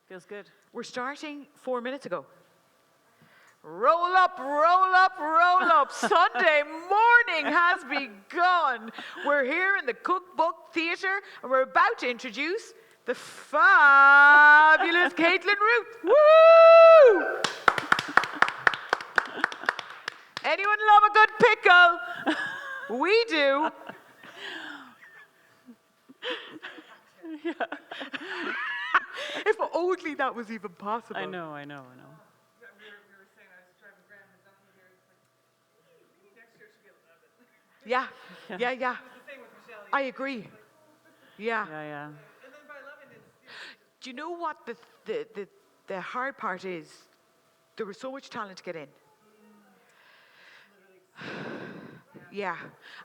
Feels good. We're starting 4 minutes ago. Roll up, roll up, roll up. Sunday morning has begun. We're here in the Cookbook Theatre, and we're about to introduce the fabulous Caitlin Ruth. Woo! Anyone love a good pickle? We do. Yeah. If only that was even possible. I know. We were saying, I was driving Graham and Duncan here, it's like, maybe next year should be 11. Yeah. It was the same with Michelle. I agree. Yeah. Yeah. And then by 11, it's, Do you know what the hard part is? There was so much talent to get in. Yeah.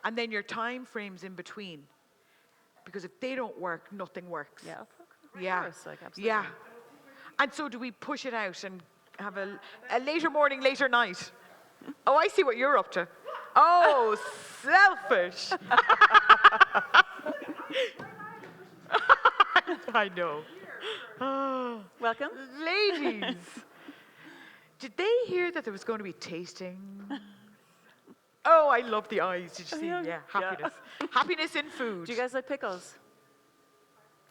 And then your time frames in between. Because if they don't work, nothing works. Yeah. Yeah. Of course, like, absolutely. Yeah. And so do we push it out and have a later morning, later night? Oh, I see what you're up to. Oh, selfish. I know. Oh. Welcome. Ladies, did they hear that there was going to be tasting? Oh, I love the eyes. Did you see? Yeah, happiness. Happiness in food. Do you guys like pickles?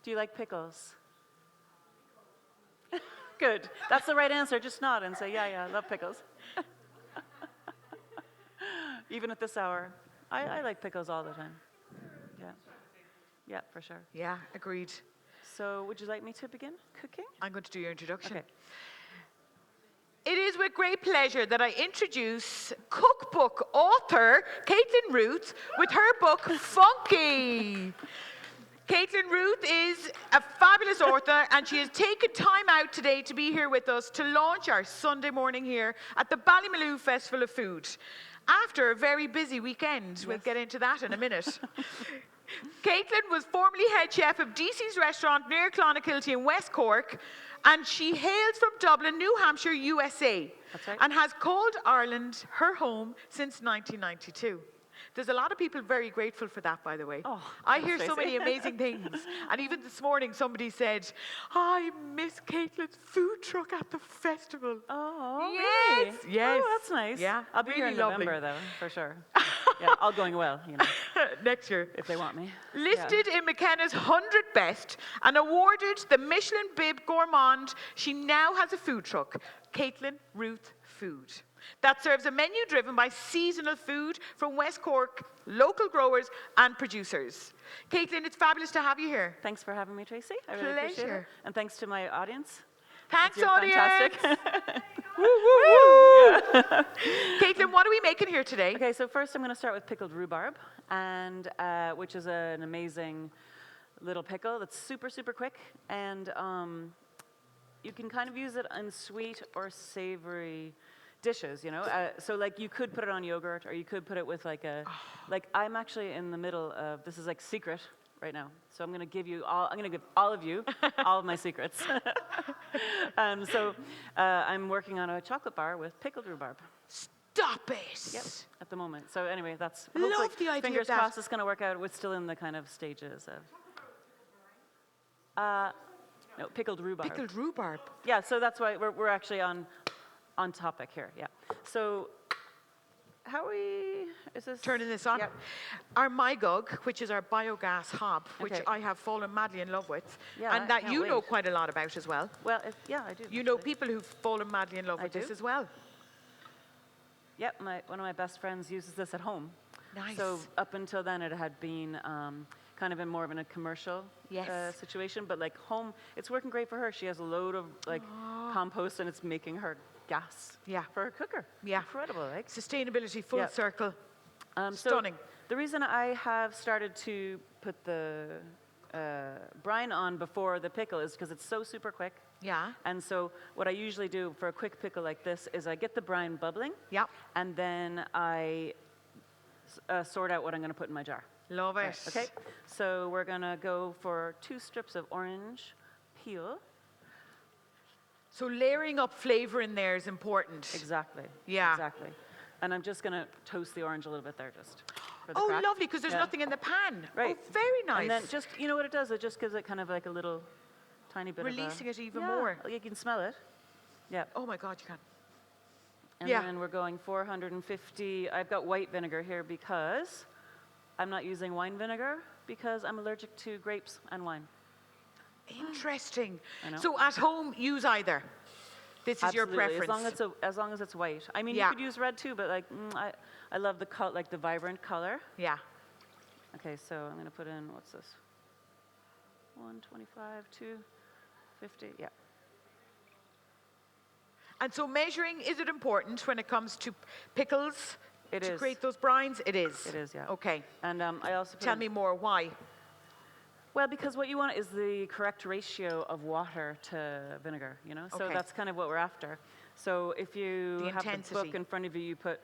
Do you like pickles? Good. That's the right answer. Just nod and say, yeah, I love pickles. Even at this hour. I like pickles all the time. Yeah. Yeah, for sure. Yeah, agreed. So would you like me to begin cooking? I'm going to do your introduction. Okay. It is with great pleasure that I introduce cookbook author Caitlin Ruth with her book Funky. Caitlin Ruth is a fabulous author, and she has taken time out today to be here with us to launch our Sunday morning here at the Ballymaloe Festival of Food. After a very busy weekend, Yes. we'll get into that in a minute. Caitlin was formerly head chef of DC's restaurant near Clonakilty in West Cork, and she hails from Dublin, New Hampshire, USA. That's right. And has called Ireland her home since 1992. There's a lot of people very grateful for that, by the way. Oh, I thanks, hear so Tracie. many amazing things. And even this morning, somebody said, I miss Caitlin's food truck at the festival. Oh, Yes, really? yes. Oh, that's nice. Yeah, I'll be here really in lovely. November, though, for sure. Yeah, all going well, Next year. if they want me. Listed in McKenna's 100 Best and awarded the Michelin Bib Gourmand, she now has a food truck, Caitlin Ruth Food, that serves a menu driven by seasonal food from West Cork, local growers and producers. Caitlin, it's fabulous to have you here. Thanks for having me, Tracie. I really appreciate it. Pleasure. And thanks to my audience. Thanks, You're audience. fantastic. Woo, woo, woo. Caitlin, what are we making here today? Okay, so first I'm going to start with pickled rhubarb, and which is an amazing little pickle that's super, super quick. And you can kind of use it in sweet or savory dishes, so like you could put it on yogurt, or you could put it with like like I'm actually in the middle of, this is like secret right now, so I'm going to give all of you all of my secrets. So I'm working on a chocolate bar with pickled rhubarb. Stop it. Yep, at the moment. So anyway, that's Love hopefully, the idea fingers of that. crossed it's going to work out. We're still in the kind of stages of no, pickled rhubarb. Pickled rhubarb. Yeah, so that's why we're actually on topic here. Yeah. So how are we? Is this Turning this on. Yep. Our MyGug, which is our biogas hob, which Okay. I have fallen madly in love with, Yeah, and I that can't you know wait. quite a lot about as well. Well, yeah, I do. You know actually. people who've fallen madly in love I with this do. as well. Yep, one of my best friends uses this at home. Nice. So up until then, it had been kind of in more of a commercial Yes. situation, but like home, it's working great for her. She has a load of like compost, and it's making her gas Yeah. for her cooker. Yeah. Incredible, like. Sustainability, full Yeah. circle. So Stunning. the reason I have started to put the brine on before the pickle is because it's so super quick. Yeah. And so what I usually do for a quick pickle like this is I get the brine bubbling, Yeah. and then I sort out what I'm going to put in my jar. Love it. Right, okay, so we're going to go for 2 strips of orange peel. So layering up flavor in there is important. Exactly. Yeah. Exactly. And I'm just going to toast the orange a little bit there just for the Oh, crack. lovely, because there's Yeah. nothing in the pan. Right. Oh, very nice. And then just, you know what it does? It just gives it kind of like a little tiny bit Releasing of it even more. You can smell it. Yeah. Oh my God, you can. And Yeah. then we're going 450. I've got white vinegar here because I'm not using wine vinegar because I'm allergic to grapes and wine. Interesting. I know. So at home, use either. This is your Absolutely, preference. as long as it's white. I mean, Yeah. you could use red too, but like I love the like the vibrant color. Yeah. Okay, so I'm gonna put in what's this? 125, 250. Yeah. And so measuring, is it important when it comes to pickles? It to is. create those brines? It is. It is, yeah. Okay. And I also put Tell in- me more. Why? Well, because what you want is the correct ratio of water to vinegar, you know? So Okay. that's kind of what we're after. So if you The have the intensity. book in front of you, you put,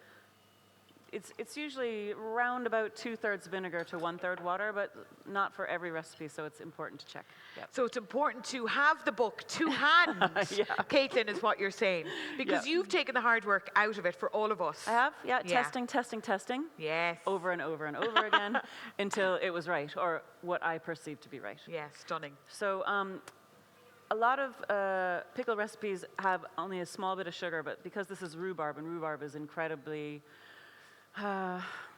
it's usually around about 2/3 vinegar to 1/3 water, but not for every recipe, so it's important to check. Yep. So it's important to have the book to hand, Yeah. Caitlin, is what you're saying. Because Yeah. you've taken the hard work out of it for all of us. I have, yeah, Yeah. testing, Yes. over and over and over again until it was right, or what I perceived to be right. Yeah, stunning. So a lot of pickle recipes have only a small bit of sugar, but because this is rhubarb, and rhubarb is incredibly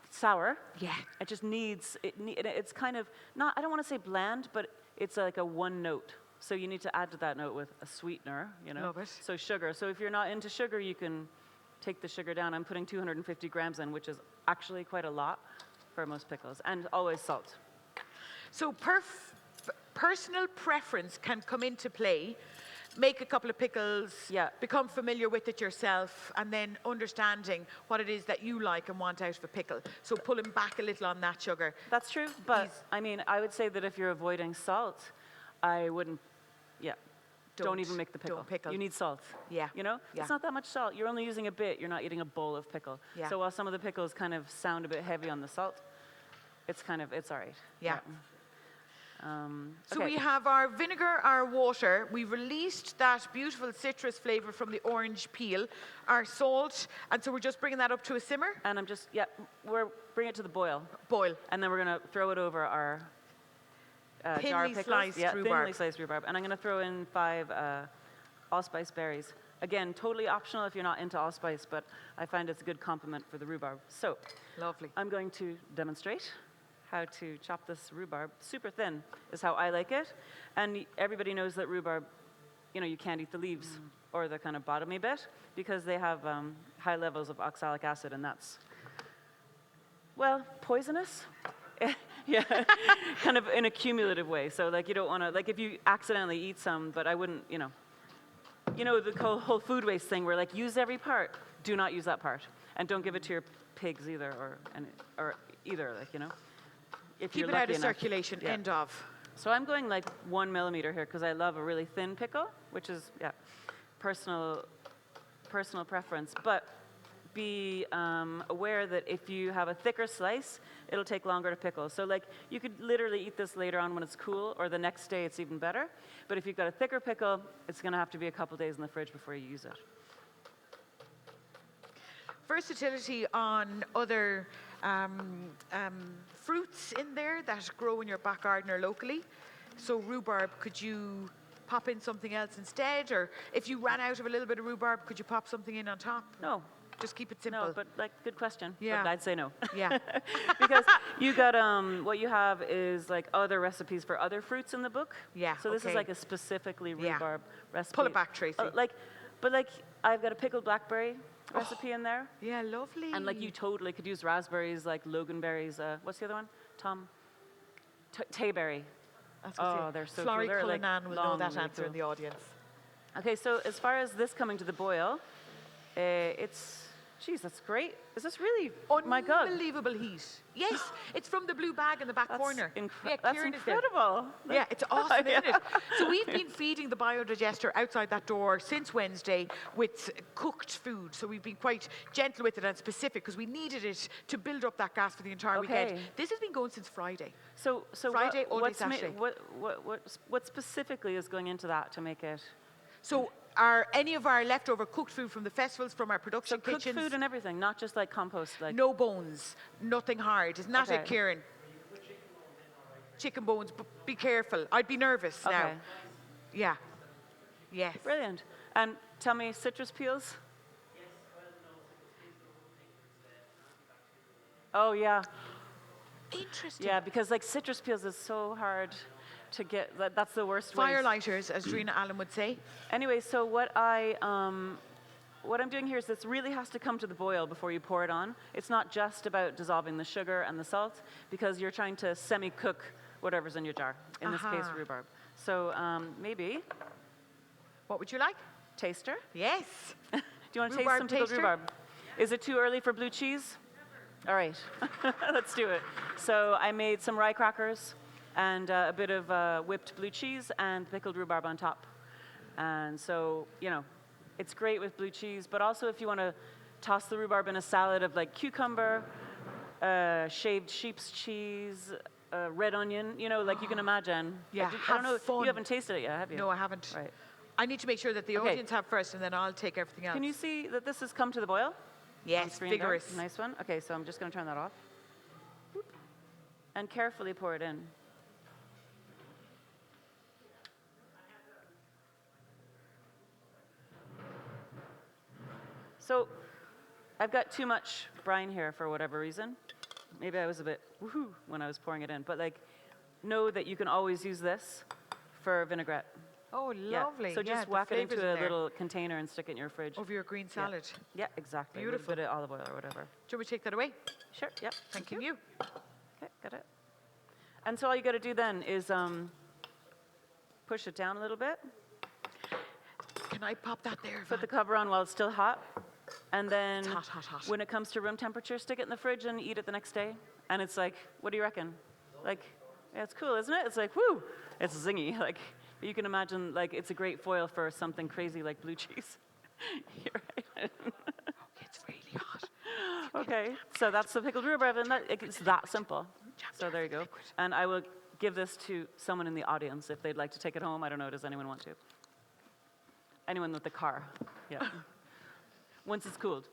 sour, Yeah. it just needs, it's kind of, not, I don't want to say bland, but it's like a one note. So you need to add to that note with a sweetener, you know? Love it. So sugar. So if you're not into sugar, you can take the sugar down. I'm putting 250 grams in, which is actually quite a lot for most pickles. And always salt. So personal preference can come into play. Make a couple of pickles, Yeah. become familiar with it yourself, and then understanding what it is that you like and want out of a pickle. So pulling back a little on that sugar. That's true, but I mean, I would say that if you're avoiding salt, I wouldn't, don't even make the pickle. Don't pickle. You need salt. Yeah. You know? Yeah. It's not that much salt. You're only using a bit. You're not eating a bowl of pickle. Yeah. So while some of the pickles kind of sound a bit heavy on the salt, it's all right. Yeah. So okay. we have our vinegar, our water. We released that beautiful citrus flavor from the orange peel, our salt, and so we're just bringing that up to a simmer. And I'm just, bring it to the boil. Boil. And then we're going to throw it over our jar of Thinly pickles. sliced rhubarb. Thinly sliced rhubarb. And I'm going to throw in 5 allspice berries. Again, totally optional if you're not into allspice, but I find it's a good complement for the rhubarb. So Lovely. I'm going to demonstrate how to chop this rhubarb. Super thin is how I like it. And everybody knows that rhubarb, you can't eat the leaves or the kind of bottomy bit because they have high levels of oxalic acid, and that's, well, poisonous. Yeah, kind of in a cumulative way. So like you don't want to, like if you accidentally eat some, but I wouldn't, the whole food waste thing where like use every part, do not use that part. And don't give it to your pigs either, or either, if Keep you're it out lucky of enough. circulation. Yeah. End of. So I'm going like 1 millimeter here because I love a really thin pickle, which is, personal preference. But be aware that if you have a thicker slice, it'll take longer to pickle. So like you could literally eat this later on when it's cool, or the next day it's even better. But if you've got a thicker pickle, it's going to have to be a couple days in the fridge before you use it. Versatility on other fruits in there that grow in your back garden or locally. So rhubarb, could you pop in something else instead? Or if you ran out of a little bit of rhubarb, could you pop something in on top? No. Just keep it simple. No, but like, good question. Yeah. But I'd say no. Yeah. Because you got, what you have is like other recipes for other fruits in the book. Yeah, So this okay. is like a specifically Yeah. rhubarb recipe. Pull it back, Tracie. But I've got a pickled blackberry recipe in there. Yeah, lovely. And like you totally could use raspberries, like loganberries. What's the other one? Tayberry. That's what Oh, it- they're so Florrie cool. They're like Cullinan will know long, that really answer in cool. the audience. Okay, so as far as this coming to the boil, geez, that's great. Is this really, my God. Unbelievable heat. Yes, it's from the blue bag in the back corner. Yeah, That's Kieran is there. incredible. Yeah, it's awesome, Yeah. isn't it? So we've been feeding the biodigester outside that door since Wednesday with cooked food. So we've been quite gentle with it and specific because we needed it to build up that gas for the entire weekend. Okay. This has been going since Friday. So Friday, all day what's Saturday. what specifically is going into that to make it? So any of our leftover cooked food from the festivals, from our So production cooked kitchens, food and everything, not just like compost, like. no bones, nothing hard. Isn't that it, Okay. Kieran? Chicken bones, but be careful. I'd be nervous now. Okay. Yeah. Yes. Brilliant. And tell me, citrus peels? Oh, yeah. Interesting. Yeah, because like citrus peels is so hard to get. That's the worst way. Firelighters, as Drina Allen would say. Anyway, so what I'm doing here is this really has to come to the boil before you pour it on. It's not just about dissolving the sugar and the salt, because you're trying to semi-cook whatever's in your jar. In this case, Aha. rhubarb. So maybe What would you like? taster. Yes. Do you want to taste Rhubarb some pickled taster? rhubarb? Is it too early for blue cheese? All right, let's do it. So I made some rye crackers and a bit of whipped blue cheese and pickled rhubarb on top. And so, it's great with blue cheese, but also if you want to toss the rhubarb in a salad of like cucumber, shaved sheep's cheese, red onion, like you can imagine. Yeah, I don't know, have fun. you haven't tasted it yet, have you? No, I haven't. Right. I need to make sure that the Okay. audience have first, and then I'll take everything else. Can you see that this has come to the boil? On Yes, screen there? vigorous. Nice one. Okay, so I'm just going to turn that off. Boop. And carefully pour it in. So I've got too much brine here for whatever reason. Maybe I was a bit woohoo when I was pouring it in, but know that you can always use this for vinaigrette. Oh, Yeah. lovely. So Yeah, just the whack it flavours into in a there. little container and stick it in your fridge. Over your green Yeah. salad. Yeah, exactly. Beautiful. With a bit of olive oil or whatever. Do you want me to take that away? Sure. Yep. Thank you. Okay, got it. And so all you got to do then is push it down a little bit. Can I pop that there? Put the Van? cover on while it's still hot. And then Hot, hot, hot. when it comes to room temperature, stick it in the fridge and eat it the next day. And it's like, what do you reckon? Like, yeah, it's cool, isn't it? It's like, woo! It's zingy. Like, you can imagine, like, it's a great foil for something crazy like blue cheese. You're right. It's really hot. Okay, so that's the pickled rhubarb, and it's that simple. So there you go. And I will give this to someone in the audience if they'd like to take it home. I don't know, does anyone want to? Anyone with the car, yeah. Once it's cooled.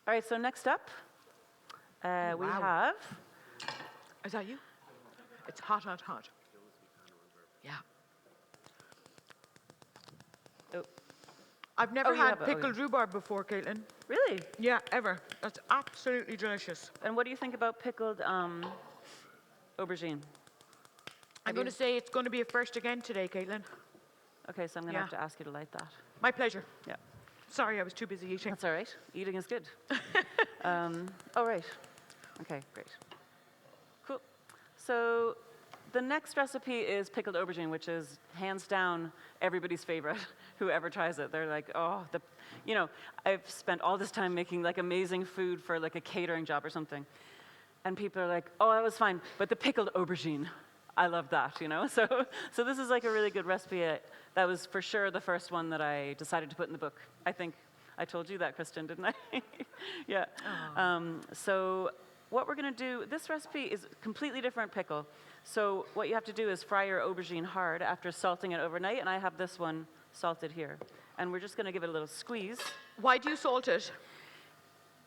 All right, so next up, we wow. have, Is that you? It's hot, hot, hot. Yeah. oh, I've never Oh, you had have it. Oh, pickled rhubarb before, Caitlin. really? Yeah, ever. That's absolutely delicious. And what do you think about pickled aubergine? I'm going to say it's going to be a first again today, Caitlin. Okay, so I'm gonna Yeah. have to ask you to light that. My pleasure. Yeah. Sorry, I was too busy eating. That's all right. Eating is good. Oh, right. Okay, great. Cool. So the next recipe is pickled aubergine, which is hands down everybody's favorite. Whoever tries it, they're like, oh, I've spent all this time making like amazing food for like a catering job or something. And people are like, oh, that was fine, but the pickled aubergine, I love that, So this is like a really good recipe. That was for sure the first one that I decided to put in the book. I think I told you that, Kristen, didn't I? Yeah. So what we're going to do, this recipe is a completely different pickle. So what you have to do is fry your aubergine hard after salting it overnight, and I have this one salted here. And we're just going to give it a little squeeze. Why do you salt it?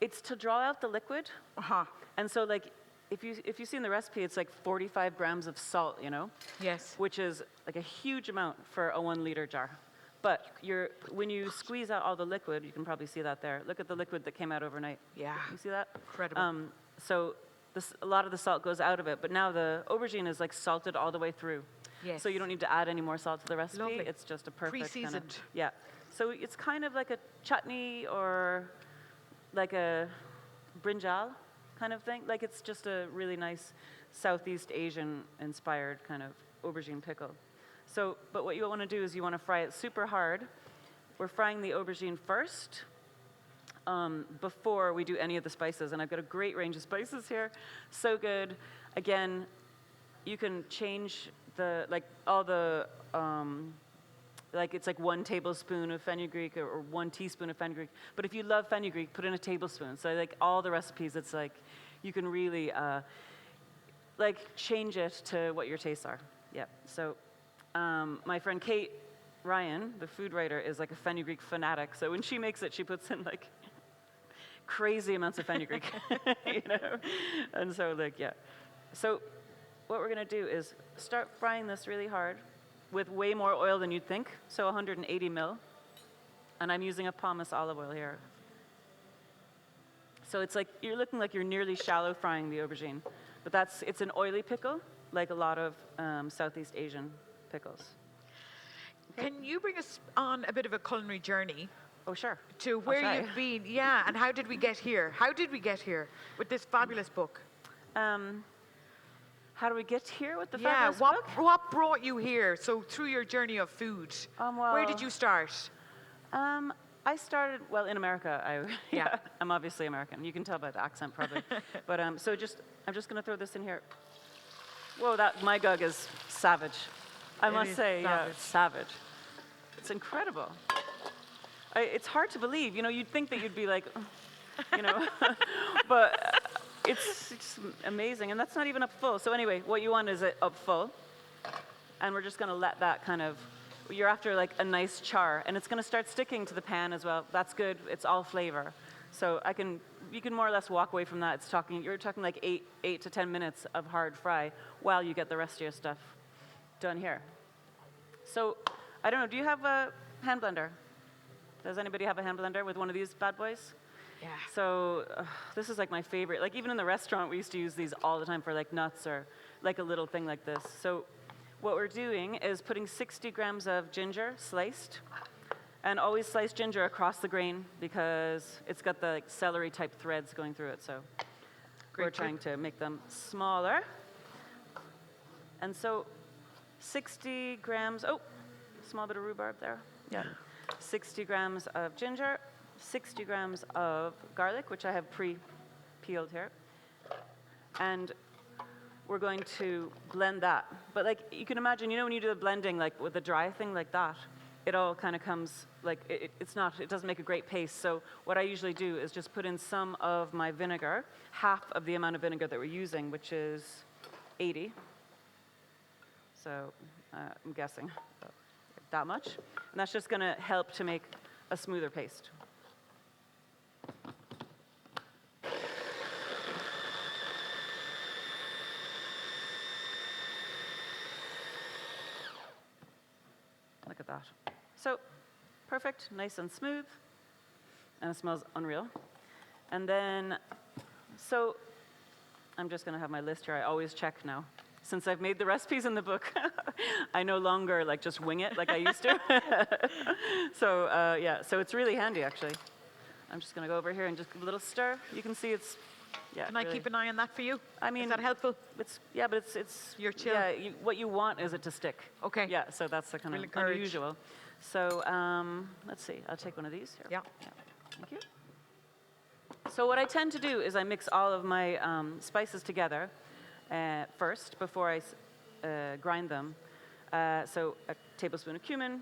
It's to draw out the liquid. Uh-huh. And so, like, if you see in the recipe, it's like 45 grams of salt, Yes. which is like a huge amount for a 1 liter jar. But when you squeeze out all the liquid, you can probably see that there. Look at the liquid that came out overnight. Yeah. You see that? Incredible. So a lot of the salt goes out of it, but now the aubergine is like salted all the way through. Yes. So you don't need to add any more salt to the recipe. Lovely. It's just a perfect kind of, Pre-seasoned. yeah. So it's kind of like a chutney or like a brinjal kind of thing. Like it's just a really nice Southeast Asian inspired kind of aubergine pickle. So, but what you want to do is you want to fry it super hard. We're frying the aubergine first before we do any of the spices. And I've got a great range of spices here. So good. Again, you can change it's like 1 tablespoon of fenugreek or 1 teaspoon of fenugreek. But if you love fenugreek, put in a tablespoon. So like all the recipes, it's like you can really change it to what your tastes are. Yeah. So my friend Kate Ryan, the food writer, is like a fenugreek fanatic. So when she makes it, she puts in like crazy amounts of fenugreek, And so So what we're gonna do is start frying this really hard. with way more oil than you'd think, so 180 mil. And I'm using a pumice olive oil here. So it's like, you're looking like you're nearly shallow frying the aubergine. But it's an oily pickle, like a lot of Southeast Asian pickles. Can you bring us on a bit of a culinary journey Oh, sure. to I'll where try. you've been? Yeah, and how did we get here? How did we get here with this fabulous book? How do we get here with the Yeah, fabulous book? what brought you here? So through your journey of food, where did well- you start? I started, well, in America. Yeah. I'm obviously American. You can tell by the accent, probably. But I'm just going to throw this in here. Whoa, my gug is savage. I It must is say, yeah, savage. it's savage. It's incredible. It's hard to believe. You know, you'd think that you'd be like, you know, but it's amazing. And that's not even up full. So anyway, what you want is it up full. And we're just going to let that kind of, you're after like a nice char. And it's going to start sticking to the pan as well. That's good. It's all flavor. So you can more or less walk away from that. You're talking like 8 to 10 minutes of hard fry while you get the rest of your stuff done here. So, I don't know, do you have a hand blender? Does anybody have a hand blender with one of these bad boys? Yeah. So, this is like my favorite. Like even in the restaurant, we used to use these all the time for like nuts or like a little thing like this. So, what we're doing is putting 60 grams of ginger sliced, and always slice ginger across the grain because it's got the like, celery type threads going through it. So, Great we're tip. trying to make them smaller. And so, 60 grams, small bit of rhubarb there. Yeah. 60 grams of ginger, 60 grams of garlic, which I have pre-peeled here. And we're going to blend that. But like you can imagine, you know when you do the blending like with a dry thing like that, it all kind of comes like it doesn't make a great paste. So what I usually do is just put in some of my vinegar, half of the amount of vinegar that we're using, which is 80. So I'm guessing that much. And that's just going to help to make a smoother paste. Look at that. So perfect, nice and smooth. And it smells unreal. And then, so I'm just going to have my list here. I always check now. Since I've made the recipes in the book, I no longer like just wing it like I used to. So yeah, so it's really handy actually. I'm just gonna go over here and just give a little stir. You can see it's, yeah. Can I keep an eye on that for you? I mean, is that helpful? Yeah, but it's. You're chill. Yeah, what you want is it to stick. Okay. Yeah, so that's the kind We'll of encourage. unusual. So let's see. I'll take one of these here. Yeah. Thank you. So what I tend to do is I mix all of my spices together first before I grind them. So a tablespoon of cumin,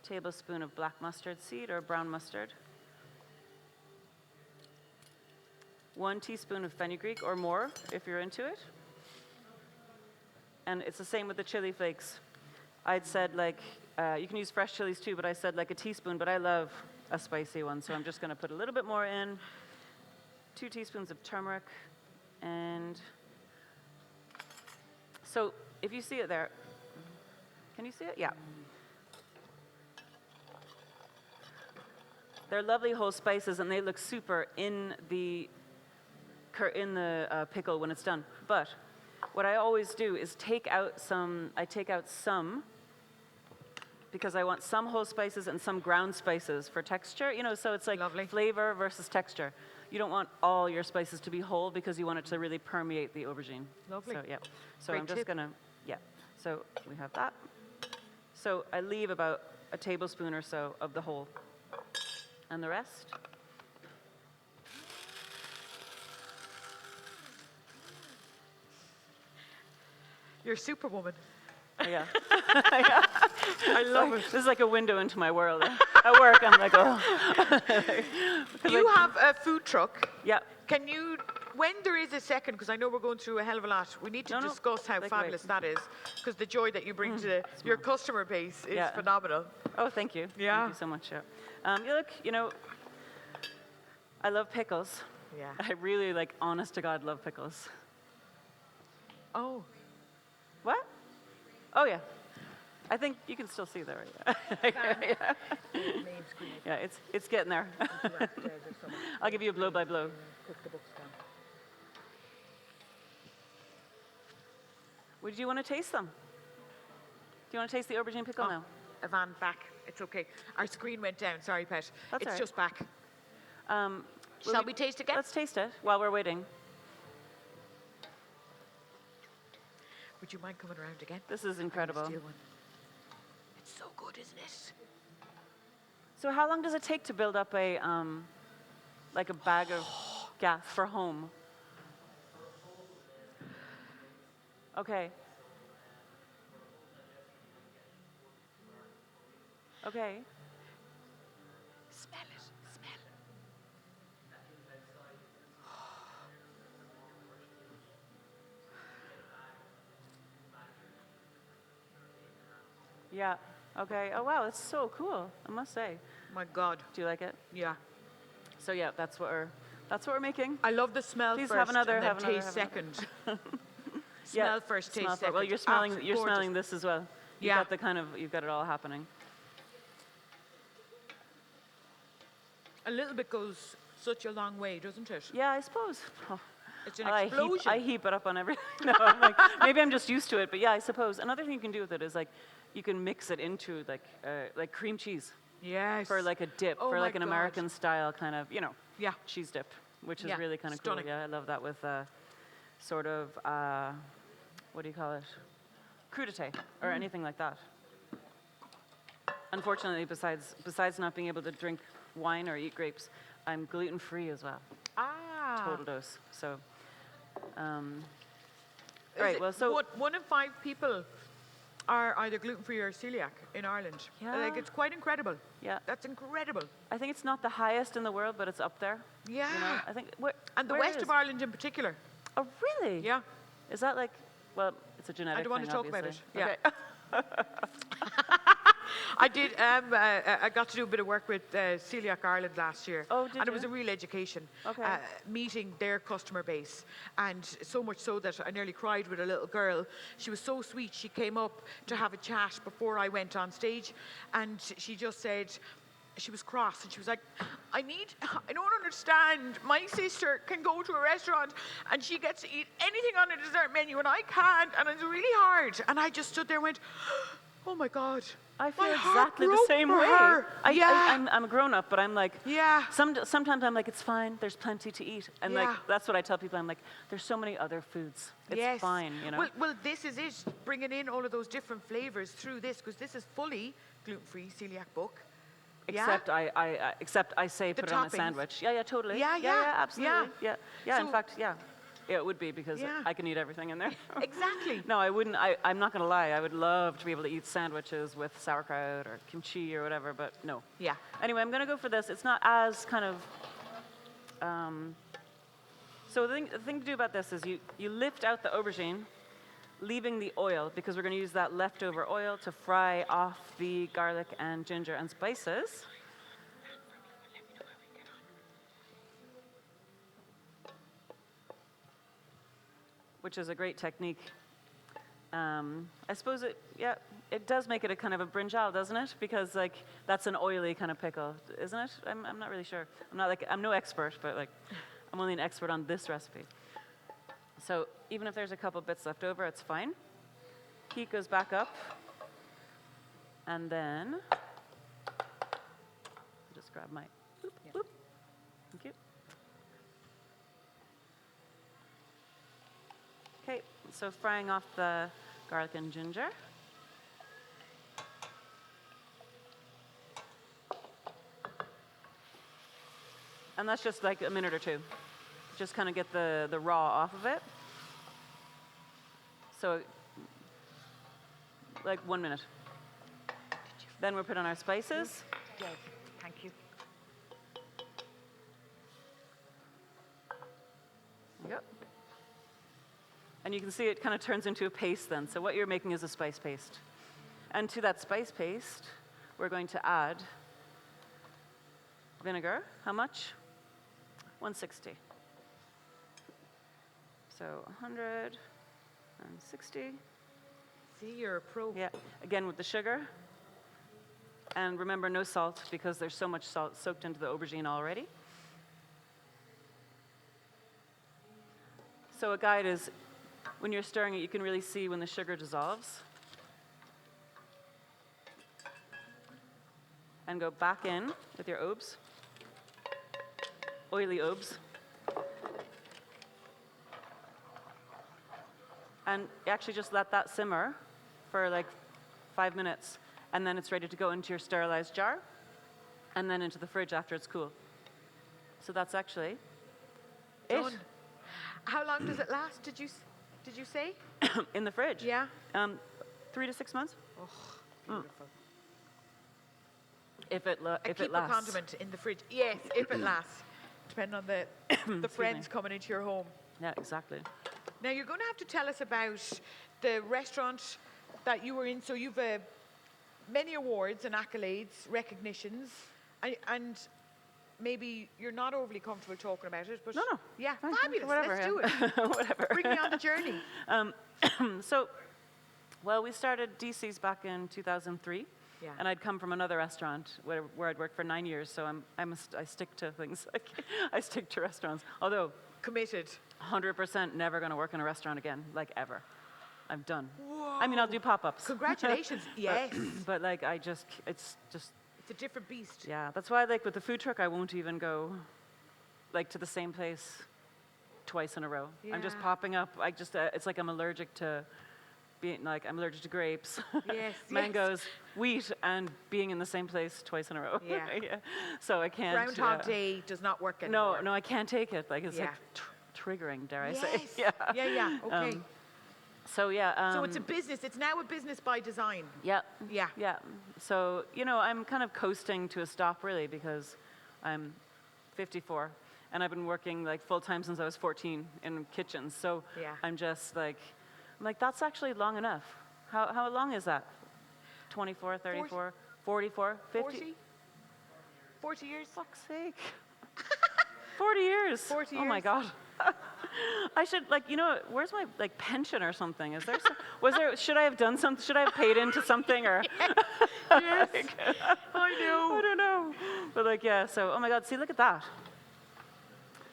tablespoon of black mustard seed or brown mustard, 1 teaspoon of fenugreek or more if you're into it. And it's the same with the chili flakes. I'd said like, you can use fresh chilies too, but I said like a teaspoon, but I love a spicy one, so I'm just gonna put a little bit more in. 2 teaspoons of turmeric. And so if you see it there, can you see it? Yeah. They're lovely whole spices and they look super in the pickle when it's done. But what I always do is take out some because I want some whole spices and some ground spices for texture, you know, so it's like Lovely. flavor versus texture. You don't want all your spices to be whole because you want it to really permeate the aubergine. Lovely. So, yeah. So Great I'm just tip. gonna, yeah. So we have that. So I leave about a tablespoon or so of the whole. And the rest. You're Superwoman. Yeah. I love it. This is like a window into my world. At work, I'm like, oh. You have a food truck. Yeah. Can you, when there is a second, because I know we're going through a hell of a lot, we need to No, no, discuss how like, fabulous wait. that is, because the joy that you bring to your customer base is Yeah. phenomenal. Oh, thank you. Yeah. Thank you so much. Yeah. You know, I love pickles. Yeah. I really, like, honest to God, love pickles. Oh, What? Oh, yeah. I think you can still see there. Yeah, Main screen. yeah it's getting there. I'll give you a blow by blow. Put the books down. Would you want to taste them? Do you want to taste the aubergine pickle now? Ivan, back. It's okay. Our screen went down. Sorry, Pet. That's It's all right. just back. Will Shall we taste again? Let's taste it while we're waiting. Would you mind coming around again? This is incredible. Steal one. It's so good, isn't it? So how long does it take to build up a like a bag of gas for home? Okay. Okay. Smell it. Smell. Yeah. Okay. Oh wow, it's so cool. I must say. My God. Do you like it? Yeah. So yeah, that's what we're making. I love the smell Please first have another, and then have another, taste have second. Yeah, Smell first, taste smell second. Well, you're Gorgeous. smelling this as well. You've Yeah. got you've got it all happening. A little bit goes such a long way, doesn't it? Yeah, I suppose. Oh, It's an I explosion. heap it up on everything. No, I'm like, maybe I'm just used to it, but yeah, I suppose. Another thing you can do with it is like, you can mix it into like cream cheese Yes. for like a dip, Oh for my like an God. American style kind of, Yeah. cheese dip, which is Yeah, really kind of cool. stunning. Yeah, I love that with sort of, what do you call it? Crudité or anything like that. Unfortunately, besides not being able to drink wine or eat grapes, I'm gluten-free as well. Ah. Total dose. So, Is right. it Well, so one in 5 people are either gluten-free or celiac in Ireland. Like, Yeah. it's quite incredible. yeah, That's incredible. I think it's not the highest in the world, but it's up there. Yeah. You know, I think. And the where west is- of Ireland in particular. Oh, really? Yeah. Is that like? Well, it's a genetic. I don't want to thing, talk about it. obviously. Yeah. Okay. I did. I got to do a bit of work with Celiac Ireland last year. Oh, did And it you? was a real education. Okay. Meeting their customer base, and so much so that I nearly cried with a little girl. She was so sweet. She came up to have a chat before I went on stage, and she just said. She was cross and she was like, I don't understand. My sister can go to a restaurant and she gets to eat anything on a dessert menu and I can't, and it's really hard. And I just stood there and went, oh my God. I feel my heart exactly the broke same for way. her. I'm a grown up, but I'm like, Yeah. Sometimes I'm like, it's fine. There's plenty to eat, and like Yeah. that's what I tell people. I'm like, there's so many other foods. It's Yes. fine, you know. Well, this is it, bringing in all of those different flavors through this, because this is fully gluten-free celiac book. Except I say The put it on a toppings. sandwich. Yeah, totally. Yeah, absolutely. Yeah. In So- fact, yeah, it would be because Yeah. I can eat everything in there. Exactly. No, I wouldn't. I'm not going to lie. I would love to be able to eat sandwiches with sauerkraut or kimchi or whatever, but no. Yeah. Anyway, I'm going to go for this. It's not as kind of. So the thing to do about this is you lift out the aubergine, leaving the oil, because we're going to use that leftover oil to fry off the garlic and ginger and spices. Which is a great technique. I suppose it does make it a kind of a brinjal, doesn't it? Because like that's an oily kind of pickle, isn't it? I'm not really sure. I'm no expert, but like I'm only an expert on this recipe. So even if there's a couple bits left over, it's fine. Heat goes back up, and then I'll just grab my. Boop. Thank you. Okay, so frying off the garlic and ginger. And that's just like a minute or two. Just kind of get the raw off of it. So, like 1 minute. Then we'll put on our spices. Yes. Thank you. Yep. And you can see it kind of turns into a paste then. So what you're making is a spice paste. And to that spice paste, we're going to add vinegar. How much? 160. So 160. See, you're a pro. Yeah, again with the sugar. And remember, no salt, because there's so much salt soaked into the aubergine already. So a guide is, when you're stirring it, you can really see when the sugar dissolves. And go back in with your herbes, oily herbes. And actually just let that simmer for like 5 minutes, and then it's ready to go into your sterilized jar, and then into the fridge after it's cool. So that's actually it. Done. How long does it last? Did you say? In the fridge. Yeah. 3 to 6 months. Oh, beautiful. If it Keep a lasts. condiment in the fridge. Yes, if it lasts. Depending on the friends coming into your home. Yeah, exactly. Now you're going to have to tell us about the restaurant that you were in. So you've many awards and accolades, recognitions, and maybe you're not overly comfortable talking about it, but No. yeah, Fine, fabulous. whatever, Let's do yeah. it. Whatever. Bring me on the journey. Well, we started DC's back in 2003. Yeah. And I'd come from another restaurant where I'd worked for 9 years, so I stick to things. I stick to restaurants. Although, Committed. 100% never going to work in a restaurant again, like ever. I'm done. I mean, I'll do pop-ups. Congratulations. Yes. But like, it's just, It's a different beast. yeah. That's why, like, with the food truck, I won't even go, like, to the same place twice in a row. I'm just Yeah. popping up. It's like I'm allergic to I'm allergic to grapes, Yes. mangoes, wheat, and being in the same place twice in a row. Yeah. Yeah. So I can't. Groundhog Day does not work anymore. No, I can't take it. Like, it's Yeah. like triggering, dare I Yes. say. Yeah. Okay. So yeah. So it's a business. It's now a business by design. Yeah. Yeah. Yeah. So, I'm kind of coasting to a stop, really, because I'm 54, and I've been working like full time since I was 14 in kitchens. So Yeah. I'm just like, that's actually long enough. How long is that? 24, 34, 44, 50? 40? 40 years? Fuck's sake. 40 years. 40 Oh my years. God. I should, where's my, pension or something? Is there, should I have done something? Should I have paid into something or? Yes. I know. I don't know. But so, oh my God, see, look at that.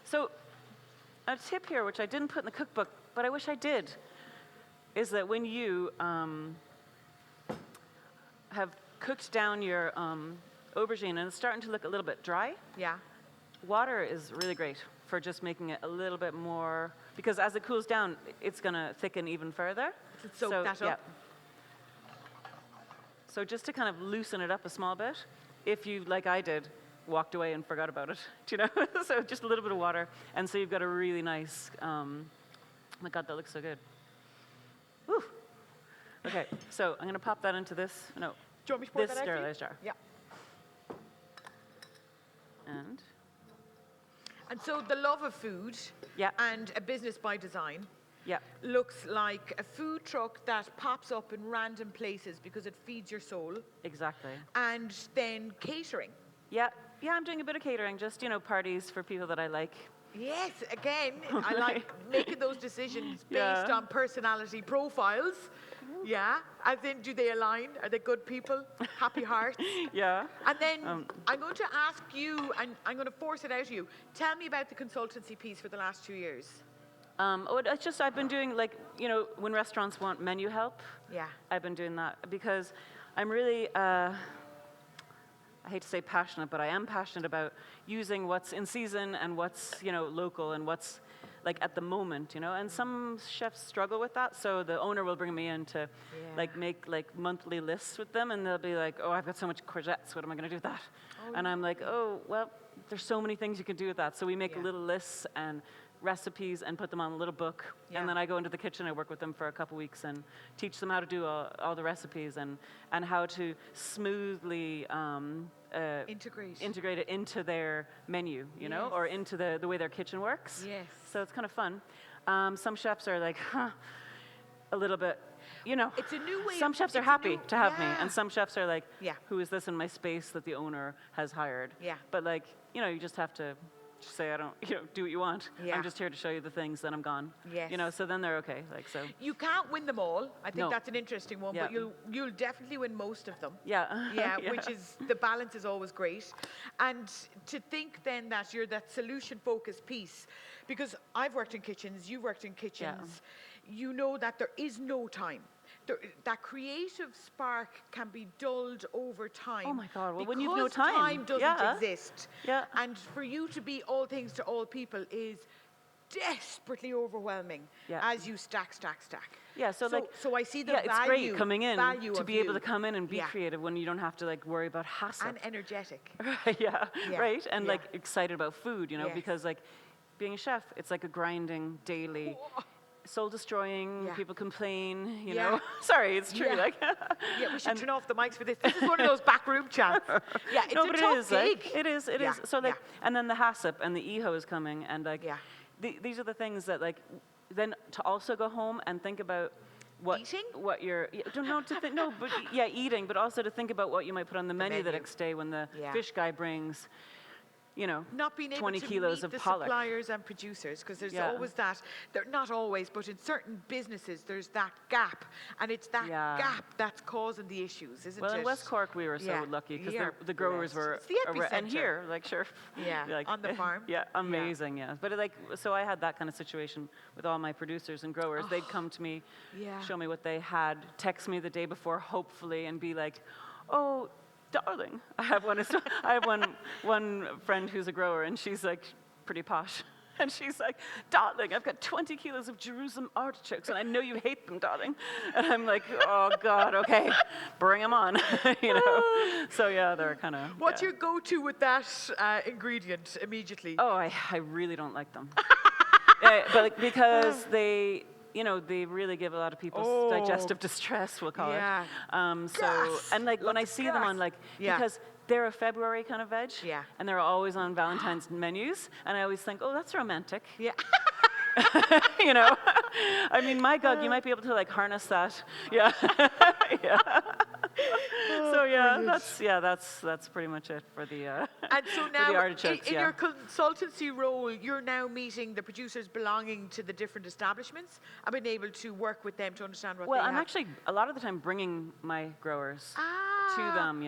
So, a tip here, which I didn't put in the cookbook, but I wish I did, is that when you have cooked down your aubergine and it's starting to look a little bit dry, Yeah. water is really great for just making it a little bit more, because as it cools down, it's going to thicken even further. To soak that up. So just to kind of loosen it up a small bit, if you, like I did, walked away and forgot about it, do you know? So just a little bit of water, and so you've got a really nice, oh my God, that looks so good. Woo. Okay, so I'm going to pop that into this, Do you want me to pour this that out for you? sterilized jar. Yeah. And so the love of food Yeah. and a business by design yeah, looks like a food truck that pops up in random places because it feeds your soul, exactly. and then catering. Yeah, I'm doing a bit of catering, just, parties for people that I like. Yes, again, I like making those decisions based Yeah. on personality profiles. Yeah, as in, do they align? Are they good people? Happy hearts? Yeah. And then I'm going to ask you, and I'm going to force it out of you. Tell me about the consultancy piece for the last 2 years. It's just I've been doing, when restaurants want menu help, Yeah. I've been doing that because I'm really, I hate to say passionate, but I am passionate about using what's in season and what's, local and what's at the moment, and some chefs struggle with that. So the owner will bring me in to make monthly lists with them, and they'll be like, oh, I've got so much courgettes, what am I going to do with that? And I'm like, oh, well, there's so many things you can do with that. So we make little lists and recipes and put them on a little book. Yeah. And then I go into the kitchen, I work with them for a couple weeks and teach them how to do all the recipes and how to smoothly integrate it into their menu, Yes. or into the way their kitchen works. Yes. So it's kind of fun. Some chefs are like, a little bit, It's a new way. Some chefs are happy to have me, and some chefs are like, Yeah. who is this in my space that the owner has hired? Yeah. But you just have to just say I don't, do what you want. Yeah. I'm just here to show you the things, then I'm gone. Yes. So then they're okay. Like so. You can't win them all. I think No. that's an interesting one, but Yeah. you'll definitely win most of them. Yeah. Yeah, which is, the balance is always great. And to think then that you're that solution-focused piece, because I've worked in kitchens, you've worked in kitchens, you know that there is no time. That creative spark can be dulled over time. Oh my God, well, when you've no because time. doesn't Yeah. exist. Yeah. And for you to be all things to all people is desperately overwhelming as you stack. Yeah, so I see the it's value, great coming in value to of be able you. to come in and be Yeah. creative when you don't have to worry about hassle. And energetic. Yeah, Yeah, right, and yeah. excited about food, Yes. because being a chef, it's like a grinding daily, soul destroying. Yeah. People complain, you Yeah. know. Sorry, it's true. Yeah. Yeah, we should turn off the mics for this. This is one of those backroom chats. Yeah, it's a but tough gig. it is. Yeah, So yeah. and then the HACCP and the EHO is coming, and Yeah. these are the things that then to also go home and think about Eating? what you're eating, but also to think about what you might put on the menu the menu. next day when the Yeah. fish guy brings, Not being able 20 to kilos meet of the pollock. suppliers and producers, because there's Yeah. always that, not always, but in certain businesses, there's that gap. And it's that Yeah. gap that's causing the issues, isn't Well, it? in West Cork, we were so Yeah. lucky because You're the growers blessed. were It's the and epicenter. here, sure, Yeah, on the farm. Yeah, amazing, yeah. But so I had that kind of situation with all my producers and growers. They'd come to me, Yeah. show me what they had, text me the day before, hopefully, and be like, "Oh, darling, I have one friend who's a grower, and she's pretty posh." And she's like, "Darling, I've got 20 kilos of Jerusalem artichokes, and I know you hate them, darling." And I'm like, "Oh God, okay, bring them on," So yeah, they're kind of. What's your go-to with that ingredient immediately? Oh, I really don't like them. But because they really give a lot of people digestive distress, we'll call Yeah. it. Gas. And when Lots I of see them on gas. Yeah. because they're a February kind of veg, Yeah. and they're always on Valentine's menus, and I always think, oh, that's romantic. Yeah. I mean, my God, you might be able to harness that. Yeah. Yeah. So yeah, that's pretty much it for the And so for now, the artichokes. in Yeah. your consultancy role, you're now meeting the producers belonging to the different establishments and being able to work with them to understand what Well, they I'm have. actually a lot of the time bringing my growers to Ah, them,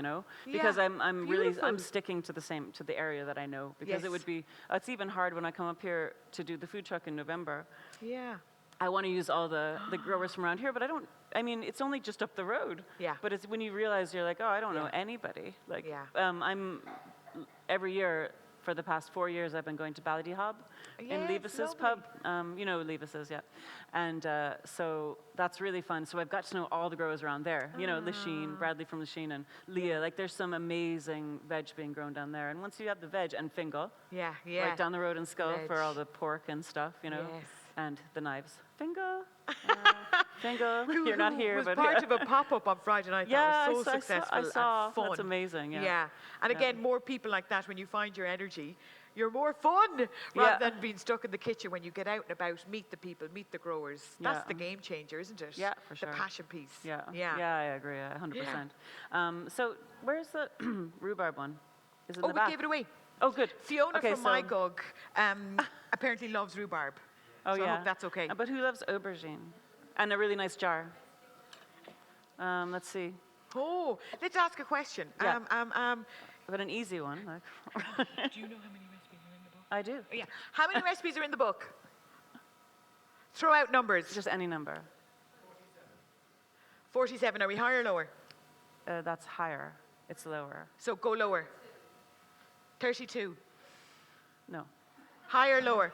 because yeah, I'm beautiful. sticking to the area that I know, because it Yes. would be it's even hard when I come up here to do the food truck in November. Yeah. I want to use all the growers from around here, but I mean, it's only just up the road. Yeah. But it's when you realize you're like, oh, I don't know Yeah. anybody. Yeah. Every year for the past 4 years, I've been going to Ballymaloe in Yes, Levis's pub. Levis's, yeah. And so that's really fun. So I've got to know all the growers around there. Lachine, Bradley from Lachine, and Leah. There's some amazing veg being grown down there. And once you have the veg and Fingal, Yeah, yeah. right down the road in Skull Veg. for all the pork and stuff, Yes. and the knives. Fingal, Fingal, Who you're not here, was but part of a pop-up on Friday night yeah, that was so I successful saw. and fun. That's amazing. Yeah. Yeah. And Yeah. again, more people like that, when you find your energy, you're more fun rather Yeah. than being stuck in the kitchen. When you get out and about, meet the people, meet the growers. That's Yeah. the game changer, isn't it? Yeah, for sure. The passion piece. Yeah. Yeah. Yeah, I agree. 100%. So where's the rhubarb one? Is it in Oh, the we back? gave it away. Oh, good. Fiona Okay, from so- my gug apparently loves rhubarb. Oh, so yeah. I hope that's okay. But who loves aubergine? And a really nice jar. Let's see. Oh, let's ask a question. Yeah. But an easy one. Do you know how many recipes are in the book? I do. Yeah. How many recipes are in the book? Throw out numbers. Just any number. 47. Are we higher or lower? That's higher. It's lower. So go lower. 32. No. Higher or lower?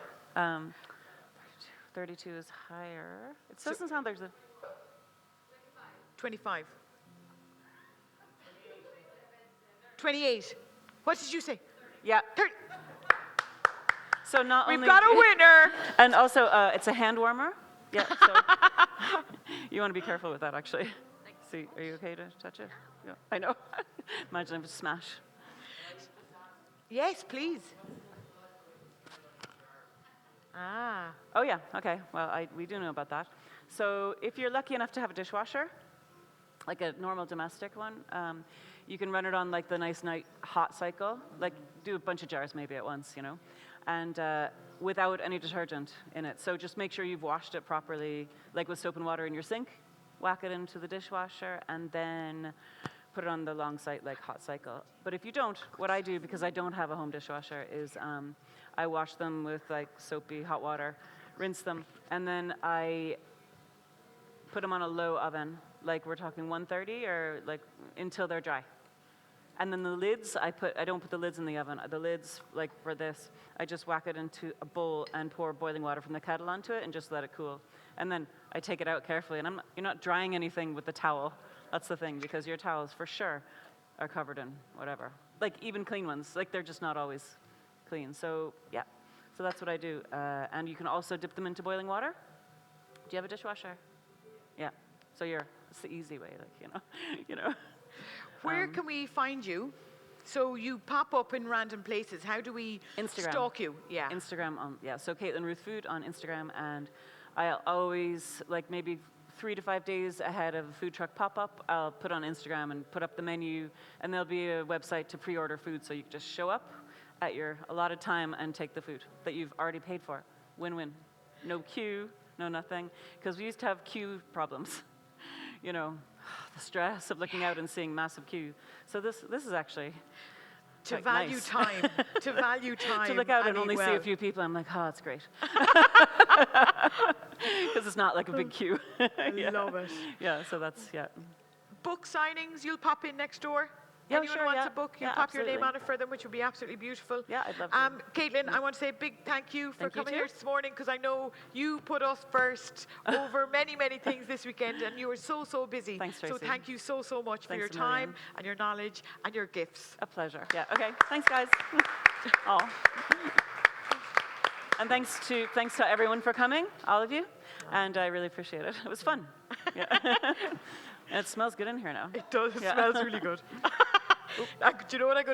32 is higher. It doesn't sound there's a... 25. 28. What did you say? Yeah. 30. So not We've only... got a winner. And also, it's a hand warmer. Yeah, so you want to be careful with that, actually. See, are you okay to touch it? Yeah, I know. Imagine if it's smash. Yes, please. Ah. Oh, yeah, okay. Well, we do know about that. So if you're lucky enough to have a dishwasher, like a normal domestic one, you can run it on the nice night hot cycle, do a bunch of jars maybe at once, and without any detergent in it. So just make sure you've washed it properly, like with soap and water in your sink. Whack it into the dishwasher, and then put it on the long hot cycle. But if you don't, what I do, because I don't have a home dishwasher, is I wash them with like soapy hot water, rinse them, and then I put them on a low oven, like we're talking 130 or like until they're dry. And then the lids, I don't put the lids in the oven. The lids, like for this, I just whack it into a bowl and pour boiling water from the kettle onto it and just let it cool. And then I take it out carefully. And you're not drying anything with the towel. That's the thing, because your towels for sure are covered in whatever. Like even clean ones, like they're just not always clean. So yeah, so that's what I do. And you can also dip them into boiling water. Do you have a dishwasher? Yeah. So it's the easy way, like, you know. Where can we find you? So you pop up in random places. How do we Instagram. stalk you? Yeah. Instagram, so Caitlin Ruth Food on Instagram, and I'll always, like maybe 3 to 5 days ahead of a food truck pop-up, I'll put on Instagram and put up the menu, and there'll be a website to pre-order food, so you can just show up at your allotted time and take the food that you've already paid for. Win-win. No queue, no nothing, because we used to have queue problems, the stress of looking out and seeing massive queue. So this is actually To quite value nice. time. To value time. To look out and eat only see well. a few people, I'm like, oh, it's great. Because it's not like a big queue. I love it. Yeah, so that's, yeah. Book signings, you'll pop in next door. Yeah, Anyone sure, wants yeah. a book, you'll Yeah, pop your name absolutely. on it for them, which would be absolutely beautiful. Yeah, I'd love to. Caitlin, I want to say a big thank you for Thank you coming too. here this morning, because I know you put us first over many, many things this weekend, and you were so, so busy. Thanks, So Tracie. thank you so, so much for Thanks your a million. time and your knowledge and your gifts. A pleasure. Yeah, okay. Thanks, guys. Oh. And thanks to everyone for coming, all of you. And I really appreciate it. It was fun. Yeah. And it smells good in here now. It does. It Yeah. smells really good. Do you know what I'm going to